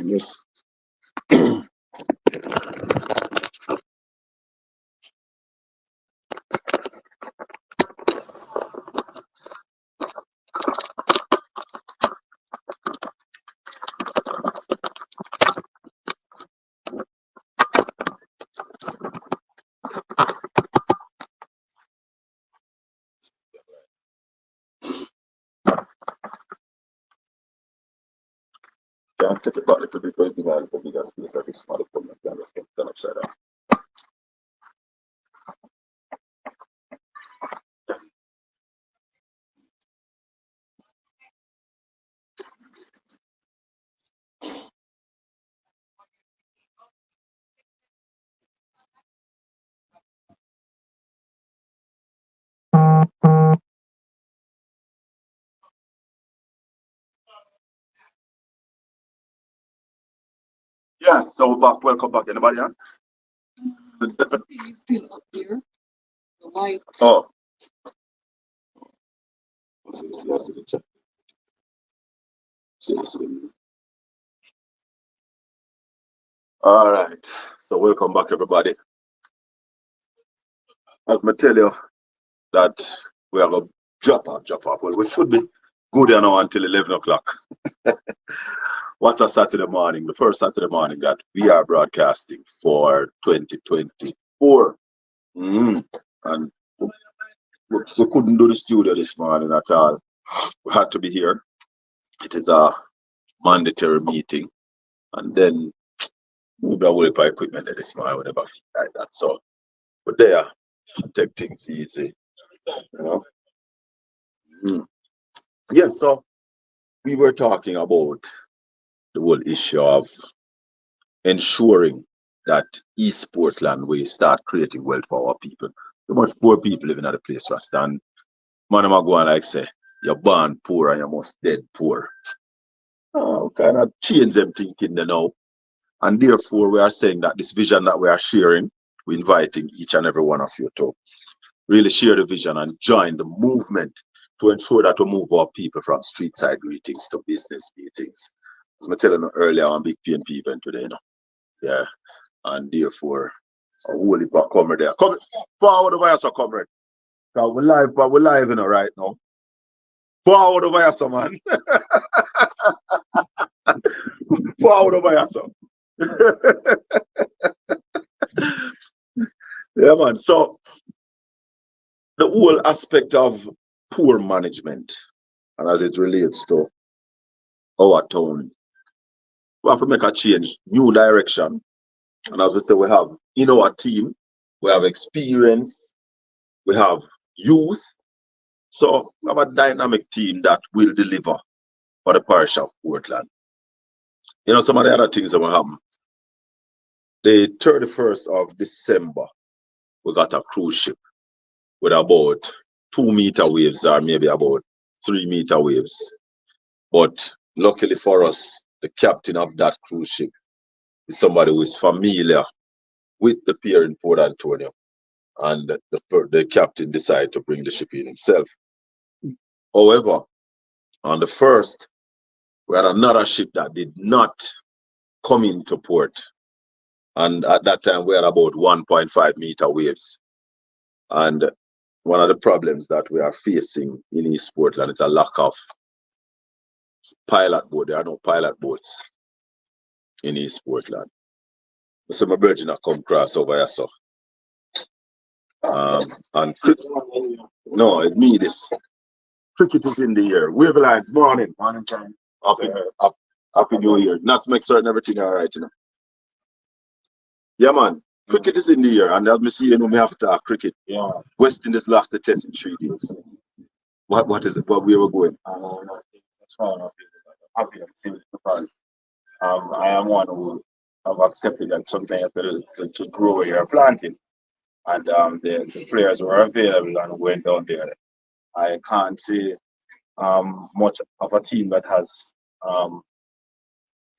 Yes. Can't take it back a little bit because the bigger space that it's not a problem. Can just get done upside down. Yeah, so back, welcome back. Anybody on? He's still up here. The white. Oh. See, I see the chat. See, I see the. All right. So welcome back, everybody. As I tell you that we have a drop off. Well, we should be good here now until 11 o'clock. What a Saturday morning, the first Saturday morning that we are broadcasting for 2024. And we couldn't do the studio this morning at all. We had to be here. It is a mandatory meeting. And then move away for equipment this morning, whatever like that. So, but there, take things easy. You know? Yeah, so we were talking about the whole issue of ensuring that East Portland we start creating wealth for our people. Too much poor people living at the place to stand. Man, I'm going like say, you're born poor and you're most dead poor. Oh, kind of change them thinking they know. And therefore, we are saying that this vision that we are sharing, we're inviting each and every one of you to really share the vision and join the movement to ensure that we move our people from street side greetings to business meetings. As I telling you earlier on Big PNP event today, you know. Yeah. And therefore, a whole heap of comrade there. Come forward over here, so comrade. Because we're live, you know, right now. Forward over here, so man. Forward over here, so. Yeah, man. So the whole aspect of poor management and as it relates to our town, we have to make a change, new direction. And as we say, we have in our team, we have experience, we have youth. So we have a dynamic team that will deliver for the parish of Portland. You know, some of the other things that will happen. The 31st of December, we got a cruise ship with about 2-meter waves or maybe about 3-meter waves. But luckily for us, the captain of that cruise ship is somebody who is familiar with the pier in Port Antonio. And the captain decided to bring the ship in himself. However, on the 1st, we had another ship that did not come into port. And at that time, we had about 1.5-meter waves. And one of the problems that we are facing in East Portland is a lack of pilot boat. There are no pilot boats in East Portland. So my virgin come cross over here, so. And no, it's me this. Cricket is in the air. Wave lines, morning. Morning time. Happy New Year. Not to make certain everything all right, you know. Yeah, man. Cricket is in the air, and as me see, you know, me have to talk cricket. Yeah. West Indies lost the test in 3 days. What is it? Where we going? That's fine. I'm happy because I am one who have accepted that sometimes to grow where you're planting. And the players were available and went down there. I can't see much of a team that has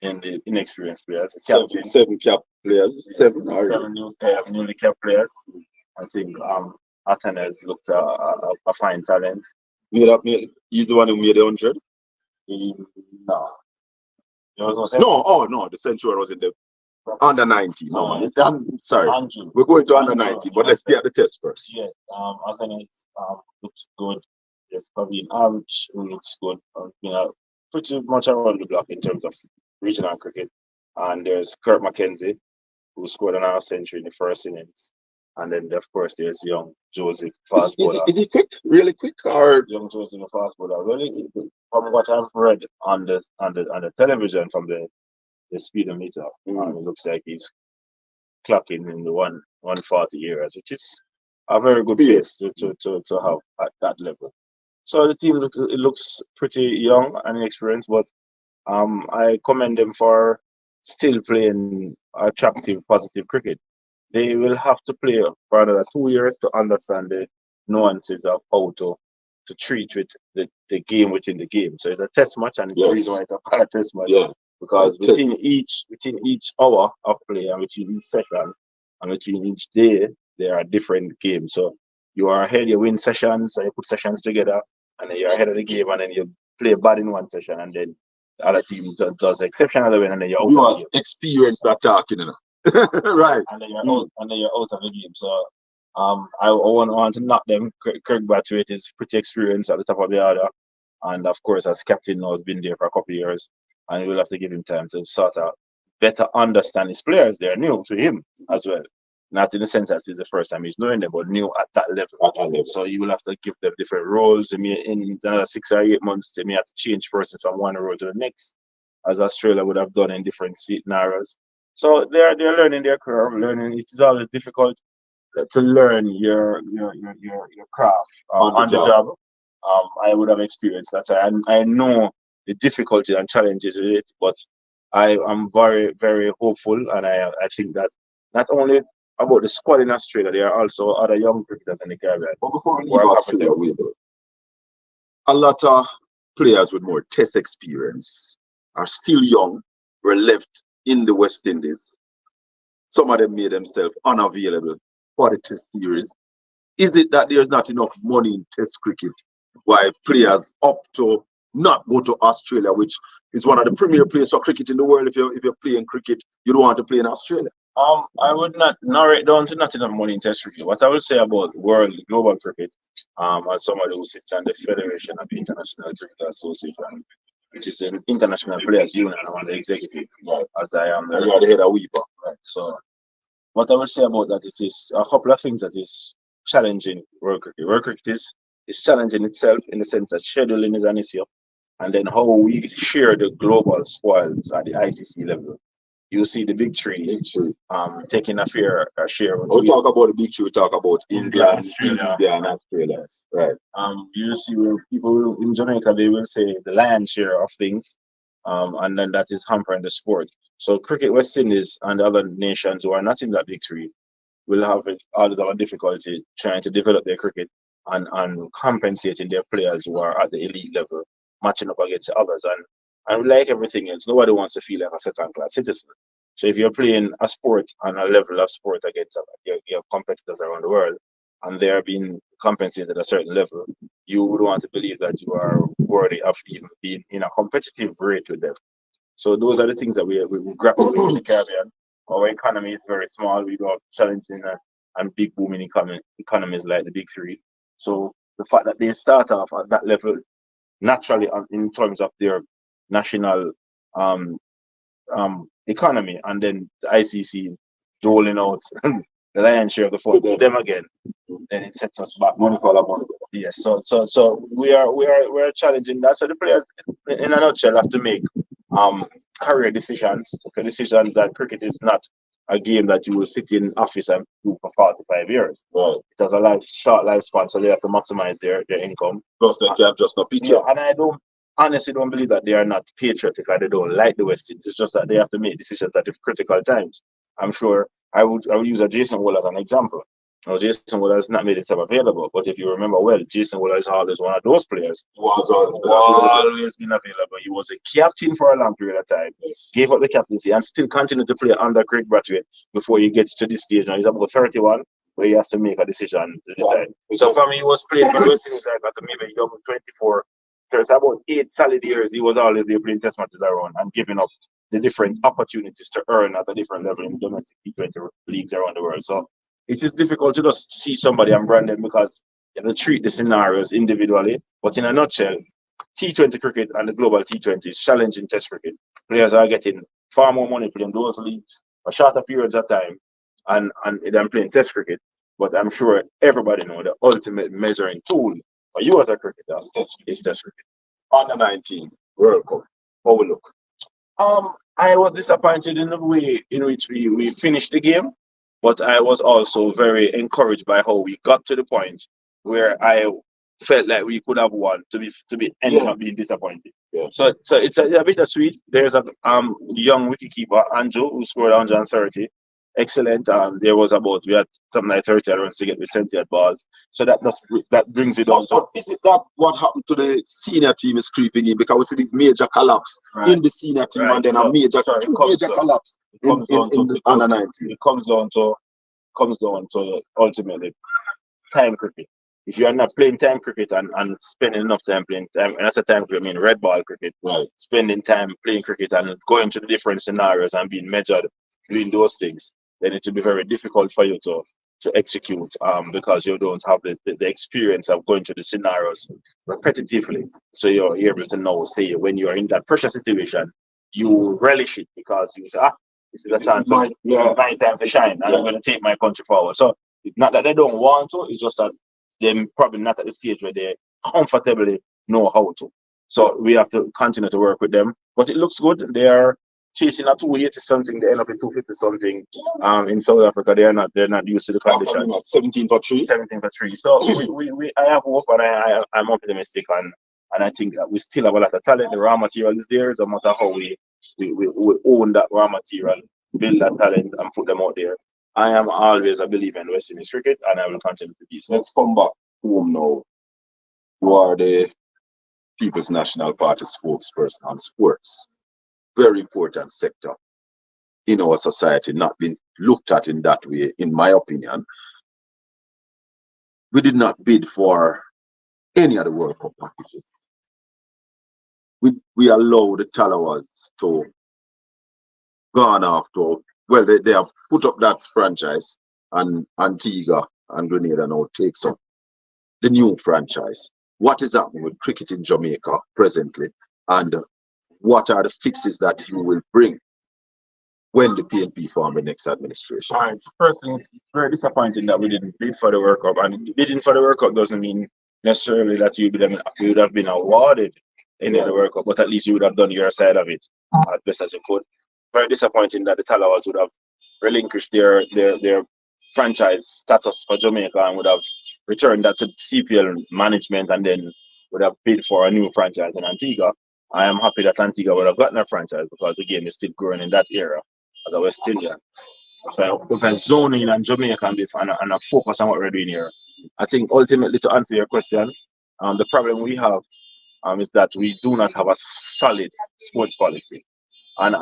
in the inexperienced players. Seven cap players. Seven newly capped players. I think Athens looked a fine talent. He's the one who made the 100? No. No, the Centurion was in the under 90. No, man. I'm sorry. We're going to under 90, but let's get the test first. Yes, Anthony looks good. Yes, probably an average who looks good. Pretty much around the block in terms of regional cricket. And there's Kurt McKenzie, who scored an half century in the first innings. And then, of course, there's young Joseph, fast bowler. Is he quick? Really quick? Or young Joseph, a fast bowler. Really, from what I've read on the television from the speedometer, it looks like he's clocking in the 140 areas, which is a very good pace to have at that level. So the team looks pretty young and inexperienced, but I commend them for still playing attractive, positive cricket. They will have to play for another 2 years to understand the nuances of how to treat with the game within the game. So it's a test match, and it's the reason why it's a test match. Yeah. Because within each hour of play and within each session and within each day, there are different games. So you are ahead, you win sessions, and you put sessions together, and then you're ahead of the game, and then you play bad in one session, and then the other team does exceptional win, and then you're out of the game. Experience that talking, you know. Right. And then you're out of the game. So I want to knock them. Kirk Brathwaite is pretty experienced at the top of the order, and of course, as captain now, has been there for a couple of years. And we'll have to give him time to sort of better understand his players. They're new to him as well. Not in the sense that it's the first time he's knowing them, but new at that level. So you will have to give them different roles. In another 6 or 8 months, they may have to change persons from one role to the next, as Australia would have done in different scenarios. So they're learning their curve. It is always difficult to learn your craft on the job. I would have experienced that. I know the difficulty and challenges with it, but I am very, very hopeful, and I think that not only about the squad in Australia, there are also other young cricketers in the Caribbean. But before we leave Australia, a lot of players with more test experience are still young, were left in the West Indies. Some of them made themselves unavailable for the test series. Is it that there's not enough money in test cricket why players opt to not go to Australia, which is one of the premier places for cricket in the world? If you're playing cricket, you don't want to play in Australia. I would not narrow it down to not enough money in test cricket. What I would say about global cricket, as somebody who sits on the Federation of the International Cricket Association, which is an international players union, I'm the executive, as I am the head of Weeper. Right. So what I would say about that, it is a couple of things that is challenging world cricket. World cricket is challenging itself in the sense that scheduling is an issue, and then how we share the global spoils at the ICC level. You see the big three taking a fair share. We talk about the big three, we talk about India, and Australia. Right. You see where people in Jamaica, they will say the lion's share of things, and then that is hampering the sport. So cricket West Indies and the other nations who are not in that big three will have always have a difficulty trying to develop their cricket and compensating their players who are at the elite level, matching up against others. And like everything else, nobody wants to feel like a second-class citizen. So if you're playing a sport on a level of sport against your competitors around the world, and they're being compensated at a certain level, you would want to believe that you are worthy of even being in a competitive rate with them. So those are the things that we grapple with in the Caribbean. Our economy is very small. We don't have challenging and big booming economies like the big three. So the fact that they start off at that level naturally in terms of their national economy, and then the ICC doling out the lion's share of the fund to them again, then it sets us back. Money for money. Yes, so we're challenging that. So the players, in a nutshell, have to make career decisions that cricket is not a game that you will sit in office and do for 45 years. Right. It has a short lifespan, so they have to maximize their income. Plus, they can't just not pick and I honestly don't believe that they are not patriotic or they don't like the West Indies. It's just that they have to make decisions at critical times. I'm sure I would use a Jason Wall as an example. Now, Jason Wall has not made himself available, but if you remember well, Jason Wall is always one of those players who has always been available. He was a captain for a long period of time, gave up the captaincy, and still continued to play under Craig Brathwaite before he gets to this stage. Now he's about 31, where he has to make a decision to decide. So for me, he was playing for West Indies like at maybe young 24, there's about 8 solid years, he was always there playing test matches around and giving up the different opportunities to earn at a different level in domestic T20 leagues around the world. So it is difficult to just see somebody and brand them because you have to treat the scenarios individually. But in a nutshell, T20 cricket and the global T20 is challenging test cricket. Players are getting far more money playing those leagues for shorter periods of time and than playing test cricket. But I'm sure everybody know the ultimate measuring tool for you as a cricketer is test cricket. Under 19 World Cup. How we look? I was disappointed in the way in which we finished the game, but I was also very encouraged by how we got to the point where I felt like we could have won to be ending up being disappointed. Yeah. So it's a bit of sweet. There's a young wicketkeeper, Andrew, who scored 130. Excellent. We had something like 30 runs to get the 70 balls. So that brings it on. But is it that what happened to the senior team is creeping in because we see this major collapse in the senior team and then a major collapse in the under 19? It comes down to ultimately time cricket. If you are not playing time cricket and spending enough time playing time, and that's a time cricket, I mean red ball cricket, right? Spending time playing cricket and going to the different scenarios and being measured doing those things, then it will be very difficult for you to execute because you don't have the experience of going through the scenarios repetitively. So you're able to know, say, when you're in that pressure situation, you relish it because you say, this is a chance of my time to shine and I'm going to take my country forward. So it's not that they don't want to, it's just that they're probably not at the stage where they comfortably know how to. So we have to continue to work with them. But it looks good. They are chasing at 280 something, they end up in 250 something. In South Africa, they're not used to the conditions. 17 for 3. 17 for 3. So I have hope and I'm optimistic and I think that we still have a lot of talent. The raw material is there, no matter how we own that raw material, build that talent and put them out there. I am always a believer in West Indies cricket and I will continue to be so. Let's come back home now. You are the People's National Party spokesperson on sports. Very important sector in our society, not being looked at in that way, in my opinion. We did not bid for any of the World Cup packages. We allow the Talawas to go on after. Well, they have put up that franchise, and Antigua and Grenada now takes up the new franchise. What is happening with cricket in Jamaica presently, and what are the fixes that you will bring when the PNP form the next administration? All right. Personally, it's very disappointing that we didn't bid for the World Cup, and bidding for the World Cup doesn't mean necessarily that you would have been awarded in the World Cup, but at least you would have done your side of it as best as you could. Very disappointing that the Talawas would have relinquished their franchise status for Jamaica and would have returned that to CPL management and then would have bid for a new franchise in Antigua. I am happy that Antigua would have gotten a franchise because the game is still growing in that era as a West Indian. If I zone in on Jamaica and a focus on what we're doing here, I think ultimately to answer your question, the problem we have is that we do not have a solid sports policy. And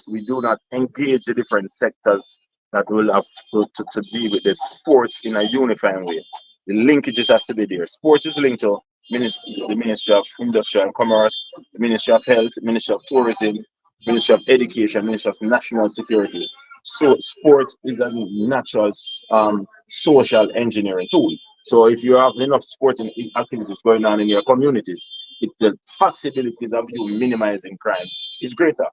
we do not engage the different sectors that will have to deal with the sports in a unifying way. The linkages has to be there. Sports is linked to the Ministry of Industry and Commerce, the Ministry of Health, Ministry of Tourism, Ministry of Education, Ministry of National Security. So sports is a natural social engineering tool. So if you have enough sporting activities going on in your communities, the possibilities of you minimizing crime is greater.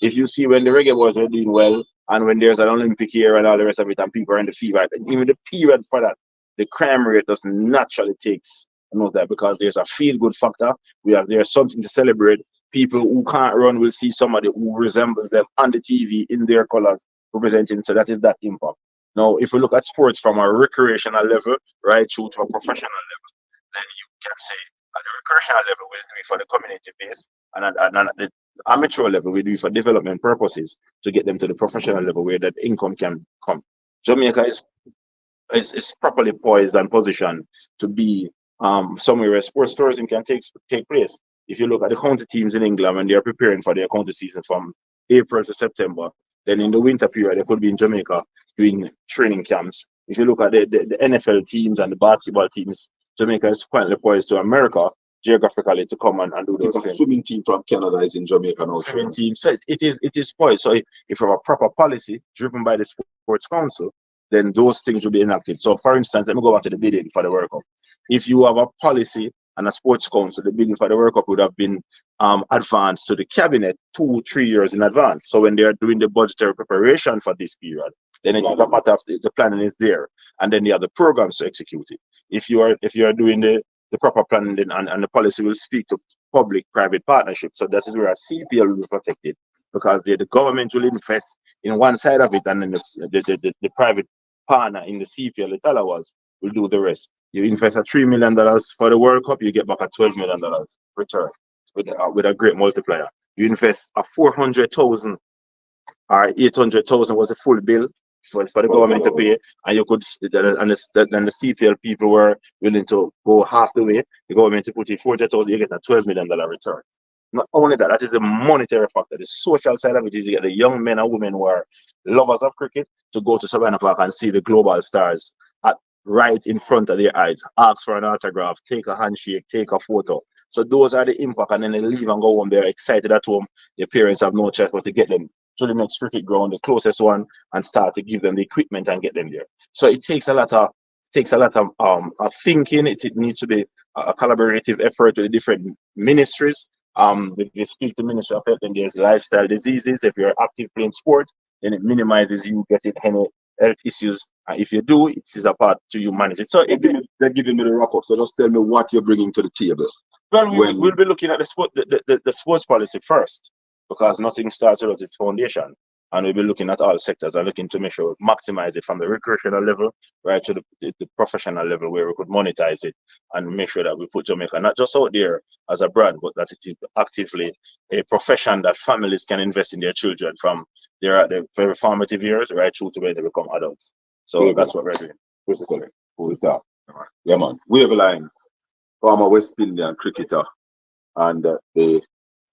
If you see when the reggae boys are doing well and when there's an Olympic year and all the rest of it and people are in the fever, even the period for that, the crime rate does naturally takes note that because there's a feel-good factor. There's something to celebrate. People who can't run will see somebody who resembles them on the TV in their colors representing. So that is that impact. Now, if we look at sports from a recreational level right through to a professional level, then you can say at the recreational level we'll do it for the community base, and at the amateur level we do it for development purposes to get them to the professional level where that income can come. Jamaica is properly poised and positioned to be somewhere where sports tourism can take place. If you look at the county teams in England when they are preparing for their county season from April to September, then in the winter period they could be in Jamaica doing training camps. If you look at the NFL teams and the basketball teams, Jamaica is quite poised to America geographically to come and do I think those a things. swimming team from Canada is in Jamaica now. Swimming team. So it is poised. So if you have a proper policy driven by the Sports Council, then those things will be enacted. So for instance, let me go back to the bidding for the World Cup. If you have a policy and a Sports Council, the bidding for the World Cup would have been advanced to the cabinet 2-3 years in advance. So when they are doing the budgetary preparation for this period, then it is a part of the planning is there, and then they have the programs to execute it. If you are doing the proper planning, then, and the policy will speak to public-private partnerships. So that is where a CPL will be protected, because the government will invest in one side of it, and then the private partner in the CPL, the Talawas, will do the rest. You invest a $3 million for the World Cup, you get back a $12 million return with a great multiplier. You invest a 400,000 or 800,000 was the full bill for the government to pay, and you could, and the CPL people were willing to go half the way. The government to put in 400,000, you get a $12 million return. Not only that, that is the monetary factor. The social side of it is you get the young men and women who are lovers of cricket to go to Savannah Park and see the global stars right in front of their eyes, ask for an autograph, take a handshake, take a photo. So those are the impact, and then they leave and go home. They're excited at home. Their parents have no choice but to get them to the next cricket ground, the closest one, and start to give them the equipment and get them there. So it takes a lot of thinking. It needs to be a collaborative effort with the different ministries. If you speak to Ministry of Health, then there's lifestyle diseases. If you're active playing sport, then it minimizes you getting any health issues. And if you do, it is a part to you manage it. So they're giving me the wrap up. So just tell me what you're bringing to the table. Well, we'll be looking at the sports policy first, because nothing starts without its foundation. And we'll be looking at all sectors and looking to make sure we maximize it from the recreational level right to the professional level, where we could monetize it and make sure that we put Jamaica not just out there as a brand, but that it is actively a profession that families can invest in their children from their very formative years right through to when they become adults. So that's what we're doing. Yeah, man. Wave Lines, former West Indian cricketer and the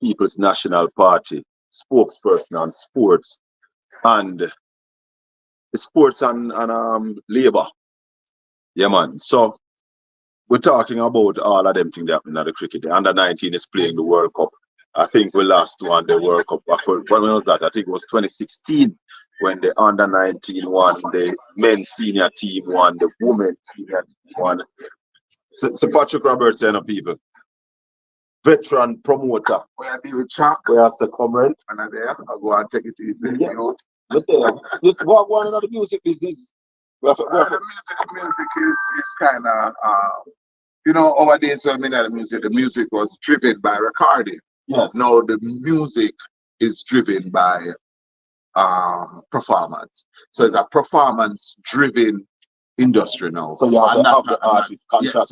People's National Party spokesperson on sports and labor. Yeah, man. So we're talking about all of them things that happen at the cricket. The under-19 is playing the World Cup. I think we last won the World Cup. When was that? I think it was 2016 when the under-19 won, the men's senior team won, the women's senior team won. So Patrick Robertson of people. Veteran promoter. We are dealing with Chuck. We are the comrade. And I'm there. I'll go and take it easy. Yeah. You know. Let's go on another music business. The music is kind of, you know, over there, so the music was driven by recording. Yes. Now the music is driven by performance. So it's a performance-driven industry now. So you have to have the artist contract.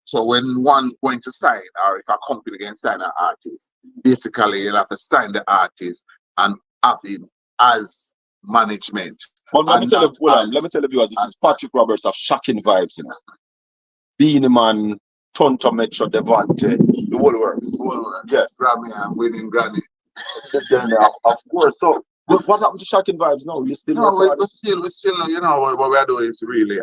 So when one going to sign, or if a company can sign an artist, basically you'll have to sign the artist and have him as management. But let me tell you viewers, this is Patrick Roberts of Shocking Vibes, you know. Beanie Man, Tonto Metro, Devante, the whole works. Yes. Grammy and winning Grammy. Then, of course. So what happened to Shocking Vibes now? You still we're still, you know, what we're doing is really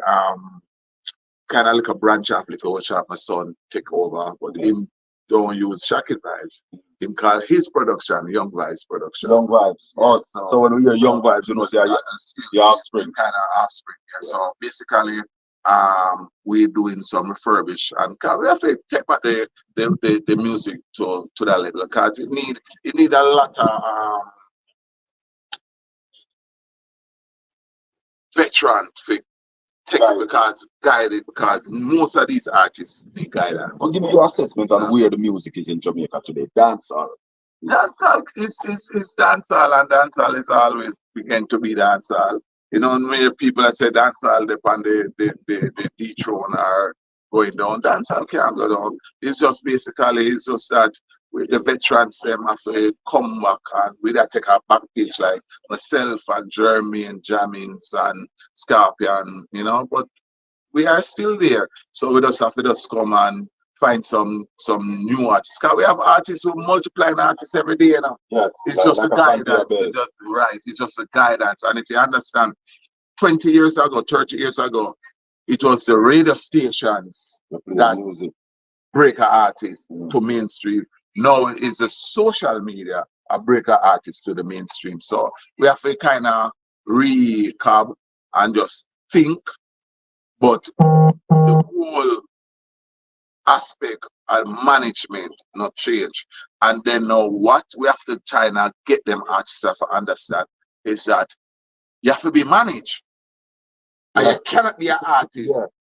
kind of like a branch off, like what my son take over, but him don't use Shocking Vibes. Him call his production Young Vibes production. Young Vibes. Oh, so when we hear Young Vibes, you know, say your offspring. Kind of offspring. Yeah. So basically, we're doing some refurbish, and we have to take back the music to that level, because it need a lot of veteran to take it, because guided, because most of these artists need guidance. Well, give me your assessment on where the music is in Jamaica today. Dancehall. Dancehall is dancehall, and dancehall is always began to be dancehall. You know, when people that say dancehall upon the dethrone are going down, dancehall can't go down. It's just that with the veterans them have to come back, and we that take a back page, like myself and Jeremy and Jammins and Scorpion, you know, but we are still there. So we just have to just come and find some new artists. Because we have artists who multiplying artists every day, you know. Yes. It's just a guidance. It's just a guidance. And if you understand, 20 years ago, 30 years ago, it was the radio stations that breaker artist to mainstream. Now it's the social media a breaker artist to the mainstream. So we have to kind of recap and just think, but the whole aspect and management not change. And then now what we have to try and get them artists to understand is that you have to be managed. And you cannot be an artist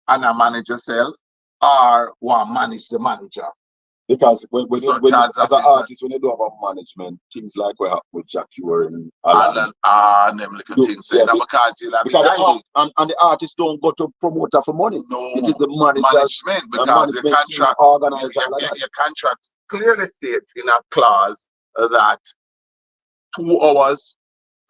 and a manage yourself or want to manage the manager. Because when as an artist, when you do about management, things like what happened with Jack Ure and Alan, and them little things. Yeah, Because you like and the artists don't go to promoter for money. no, it is the management because your contract organized your contract clearly states in a clause that 2 hours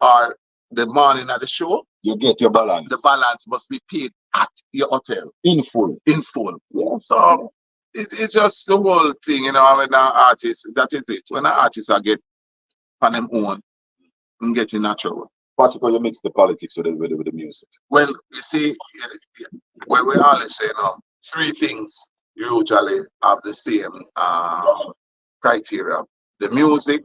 or the morning of the show, you get your balance. The balance must be paid at your hotel in full. In full. Yeah. So it's just the whole thing, you know. When an artist, that is it. When an artist I get on them own and get in natural. Particularly, you mix the politics with the music. Well, you see, when we always say, 3 things usually have the same criteria: the music,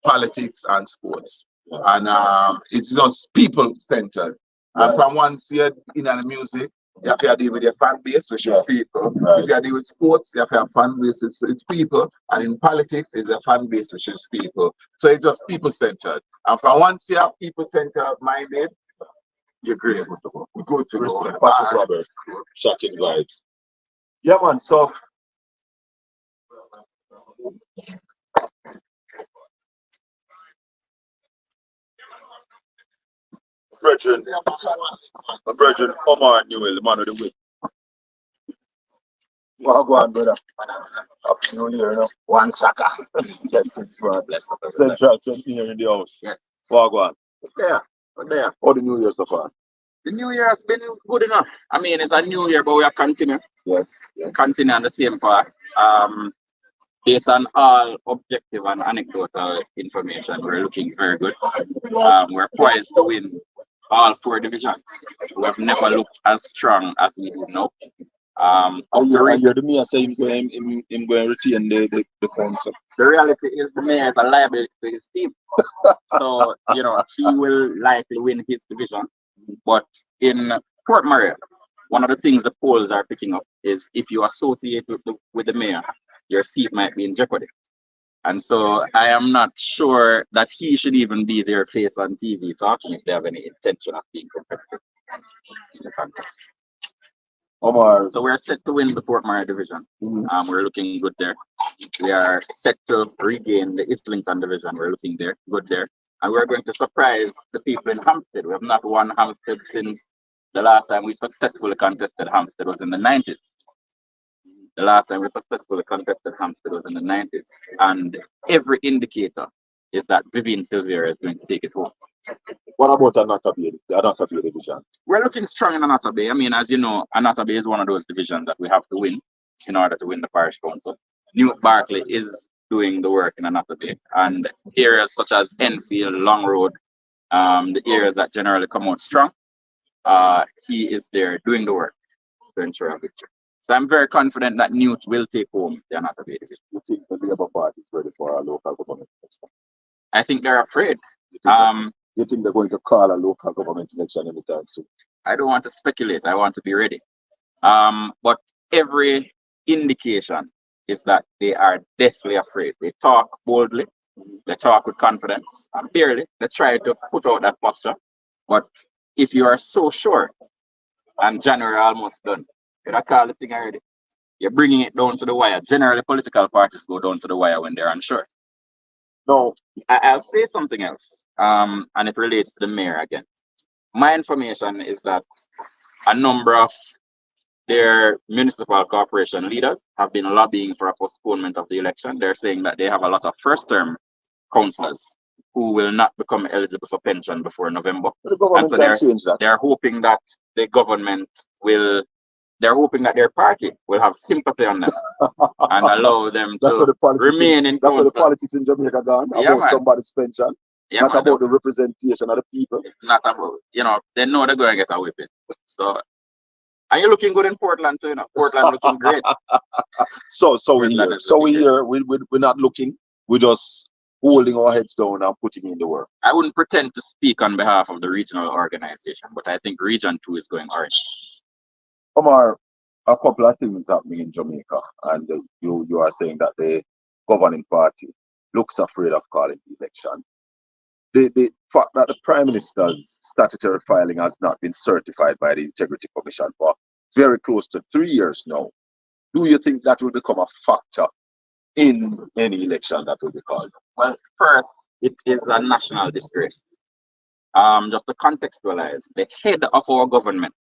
politics, and sports. Yeah. And it's just people centered. Right. And from once you're in the music, you have to deal with your fan base, which is people. Right. If you deal with sports, you have to have fan base, it's people. And in politics, it's a fan base, which is people. So it's just people centered. And from once you have people centered minded, you're great. Good to go. Patrick Robert, shocking vibes. Yeah, man. So. My brethren, Omar Newell, the man of the week. Well, go on, brother. Happy New Year, you know. One shaka. Yes, it's man. Bless the Central here in the house. Yes. Well, go on. There. There. How the New Year so far? The New Year has been good enough. I mean, it's a new year, but we are continuing. Yes. Continue on the same path. Based on all objective and anecdotal information, we're looking very good. We're poised to win all 4 divisions. We have never looked as strong as we do now. You're the mayor saying him going to retain the council. The reality is the mayor is a liability to his team. So, he will likely win his division. But in Port Maria, one of the things the polls are picking up is if you associate with the mayor, your seat might be in jeopardy. And so I am not sure that he should even be their face on TV talking if they have any intention of being competitive in the contest. Omar. So we're set to win the Port Maria division. We're looking good there. We are set to regain the Islington division. We're looking good there. And we're going to surprise the people in Hampstead. We have not won Hampstead since the last time we successfully contested Hampstead was in the 90s. The last time we successfully contested Hampstead was in the 90s. And every indicator is that Vivian Silvera is going to take it home. What about Anata Bay division? We're looking strong in Anata Bay. I mean, as you know, Anata Bay is one of those divisions that we have to win in order to win the parish council. Newt Barkley is doing the work in Anata Bay. And areas such as Enfield, Long Road, the areas that generally come out strong, he is there doing the work to ensure a victory. So I'm very confident that Newt will take home the Anata Bay division. You think the Labour Party is ready for our local government election? I think they're afraid. You think they're going to call a local government election anytime soon? I don't want to speculate. I want to be ready. But every indication is that they are deathly afraid. They talk boldly. They talk with confidence. And barely, they try to put out that posture. But if you are so sure, and January almost done, you call the thing already. You're bringing it down to the wire. Generally, political parties go down to the wire when they're unsure. No, I'll say something else, and it relates to the mayor again. My information is that a number of their municipal corporation leaders have been lobbying for a postponement of the election. They're saying that they have a lot of first-term councillors who will not become eligible for pension before November. And so they're hoping that the government will, they're hoping that their party will have sympathy on them and allow them to remain in council. That's where the politics in Jamaica gone, about somebody's pension, not about the representation of the people. It's not about, they know they're going to get a whipping. So And you're looking good in Portland too, you know. Portland looking great. So we Portland here. is So we looking here. We're not looking. We're just holding our heads down and putting in the work. I wouldn't pretend to speak on behalf of the regional organization, but I think Region 2 is going orange. Omar, a couple of things happening in Jamaica, and you are saying that the governing party looks afraid of calling the election. The fact that the Prime Minister's statutory filing has not been certified by the Integrity Commission for very close to 3 years now. Do you think that will become a factor in any election that will be called? Well, first, it is a national disgrace. Just to contextualize, the head of our government,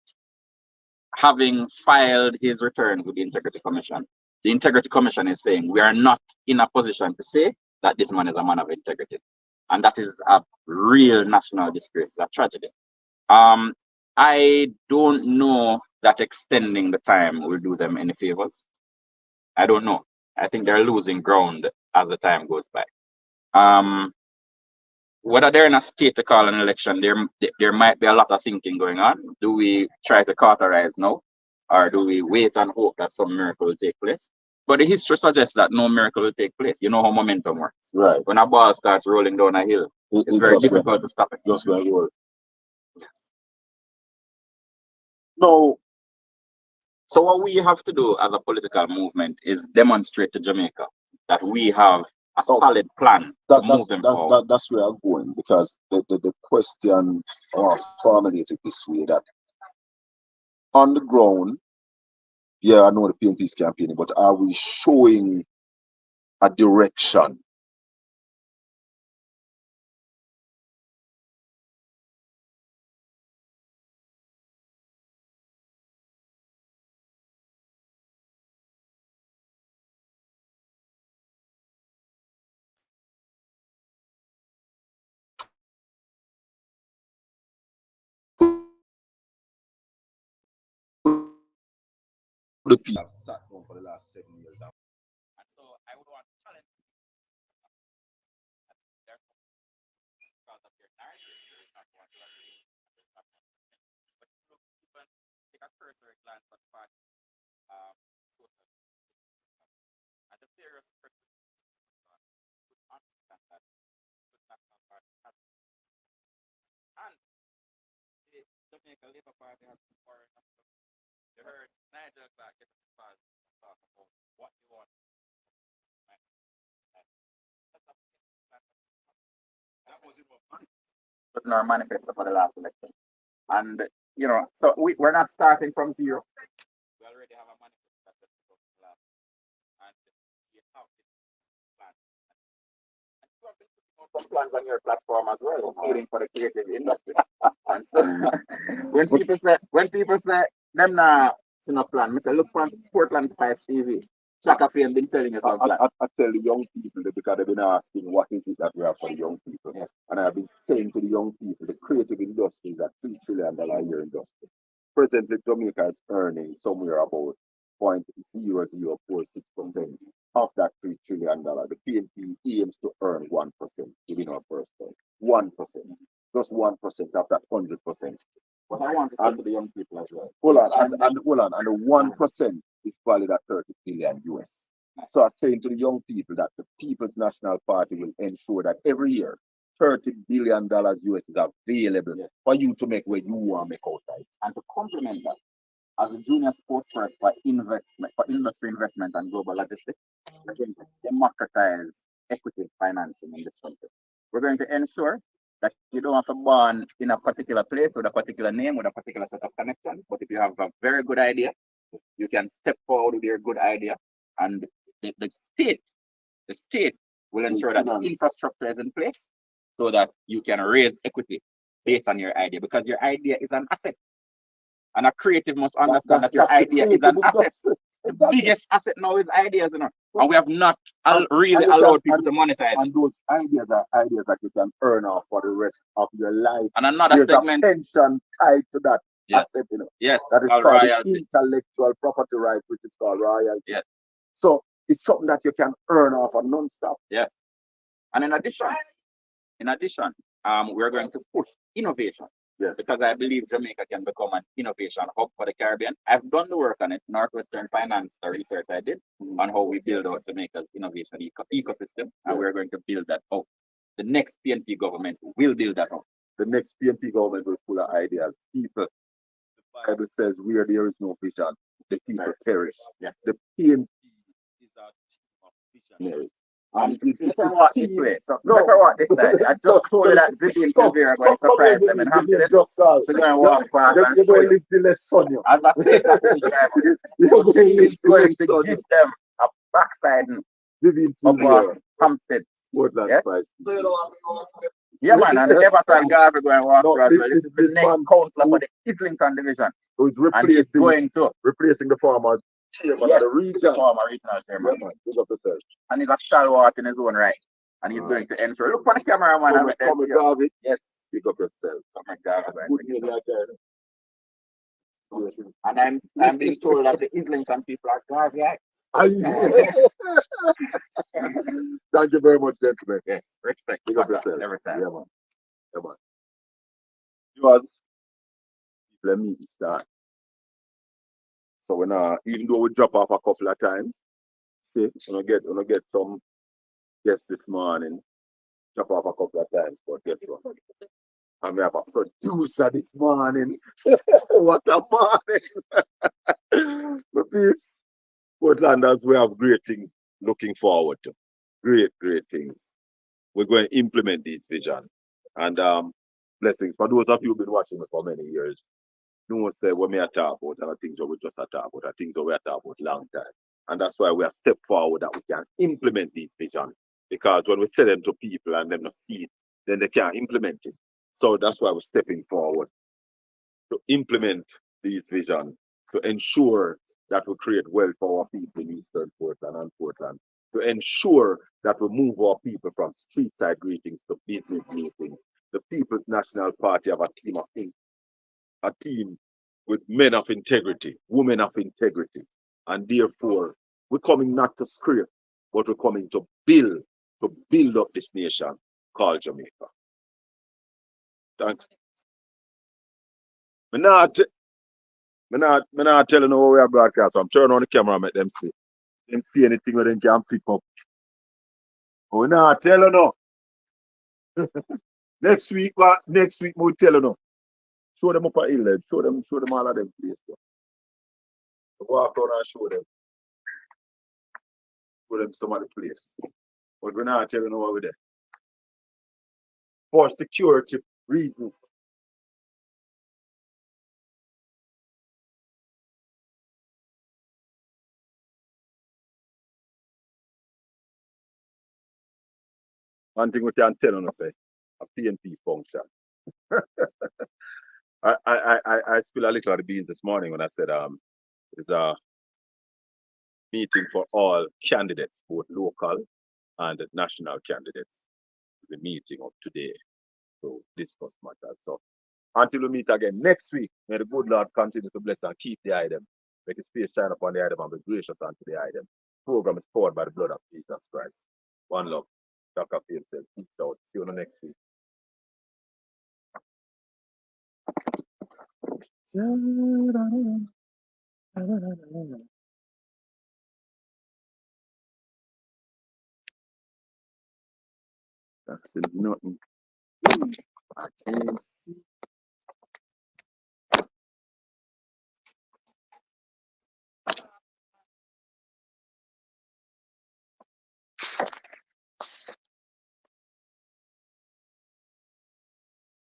having filed his return with the Integrity Commission, the Integrity Commission is saying we are not in a position to say that this man is a man of integrity. And that is a real national disgrace, a tragedy. I don't know that extending the time will do them any favors. I don't know. I think they're losing ground as the time goes by. Whether they're in a state to call an election, there might be a lot of thinking going on. Do we try to cauterize now, or do we wait and hope that some miracle will take place? But the history suggests that no miracle will take place. You know how momentum works. Right. When a ball starts rolling down a hill, it's very difficult to stop it. Just like word. No. So what we have to do as a political movement is demonstrate to Jamaica that we have a solid plan to move them forward. That's where I'm going, because the question formulated this way, that on the ground, yeah, I know the PNP is campaigning, but are we showing a direction? The people have sat down for the last 7 years. And so I would want to challenge because of their narrative, they not want to agree. But look, even take a cursory glance at party social and the various persons would understand that the National Party has, and the Jamaica Labour Party has been foreign. You heard Nigel Clark get the talk about what you want. That was in our manifesto for the last election. And, you know, so we're not starting from zero. We already have a manifesto that just from the last. And we have this plan. And you have been putting out some plans on your platform as well, including for the creative industry. And so when people say them now plan, I say look for Portland Spice TV. Chaka Fame been telling us about that. I tell the young people that, because they've been asking what is it that we have for the young people. Yeah. And I've been saying to the young people, the creative industry is a $3 trillion a year industry. Presently, Jamaica is earning somewhere about 0.0046% of that $3 trillion. The PNP aims to earn 1% within our first term. 1%. Just 1% of that 100%. But I want to say to the young people as well. Hold on, and the 1% is valued at 30 billion US. So I'm saying to the young people that the People's National Party will ensure that every year $30 billion US is available for you to make where you want to make out of it. And to complement that, as a junior sports first for investment, for industry investment and global logistics, we're going to democratize equity financing in this country. We're going to ensure that you don't have to born in a particular place with a particular name, with a particular set of connections. But if you have a very good idea, you can step forward with your good idea, and the state will ensure that the infrastructure is in place so that you can raise equity based on your idea, because your idea is an asset. And a creative must understand that your idea is an asset. The biggest asset now is ideas, you know. And we have not really allowed people to monetize. And those ideas are ideas that you can earn off for the rest of your life. And another segment, a pension tied to that asset, you know. Yes, that is called royalty. Intellectual property rights, which is called royalty. Yes. So it's something that you can earn off on non-stop. Yes. And in addition, we're going to push innovation. Yes. because I believe Jamaica can become an innovation hub for the Caribbean. I've done the work on it, Northwestern Finance, the research I did on how we build out Jamaica's innovation ecosystem, and we're going to build that out. The next PNP government will build that out. The next PNP government will full of ideas. People, the Bible says, where there is no vision, the people perish. Yeah. The PNP is a team of visionaries. Let me walk this way. So let me walk this side. I just told you that Vivian Silvera going to surprise them in Hampstead. So they're going to walk past and show you. As I say, that's the driver. He's going to give them a backside Vivian of Silvera, Hampstead. Portland Yes. Spice. Yeah, man, and Everton Garvey going to walk No, through as well. This is the this next man councillor for the Islington division. Who's And he's going to replacing the former chairman yes, of the region. former regional chairman. Yeah, man. Big up yourself. And he's a stalwart in his own right. And he's going to ensure. Look for the cameraman. Come with Garvey. Yes. Big up yourself. Come with Garvey. Good news like that. And I'm being told that the Islington people are Garvey. Thank you very much, gentlemen. Yes, respect. Big up yourself. Every time. Yeah, man. Yeah, man. Yours. Let me start. So when even though we drop off a couple of times, see, we're gonna get some guests this morning. Drop off a couple of times, but guess what? And we have a producer this morning. What a morning! The peeps, Portlanders, we have great things looking forward to. Great things. We're going to implement these vision. And blessings. For those of you who've been watching me for many years, no one say what me I talk about and the things that we just talk about, the things that we talk about long time. And that's why we are step forward that we can implement these vision. Because when we say them to people and them not see it, then they can't implement it. So that's why we're stepping forward to implement these vision, to ensure that we create wealth for our people in Eastern Portland and Portland, to ensure that we move our people from street side greetings to business meetings. The People's National Party have a team with men of integrity, women of integrity. And therefore, we're coming not to scrape, but we're coming to build up this nation called Jamaica. Thanks. I'm not telling you what we are broadcast. I'm turning on the camera and make them see. Them see anything where they can pick up. We're not telling you. Next week we'll tell you no. Show them up at Hill. Show them all of them places. Walk around and show them. Show them some of the place. But we're not telling you what we're there. For security reasons. One thing we can tell you, say, a PNP function. I spilled a little of the beans this morning when I said it's a meeting for all candidates, both local and national candidates. The meeting of today to discuss matters. So until we meet again next week, may the good Lord continue to bless and keep the item. Make his face shine upon the item and be gracious unto the item. Program is powered by the blood of Jesus Christ. One love. Dr. Field said, peace out. See you on the next week. That's nothing.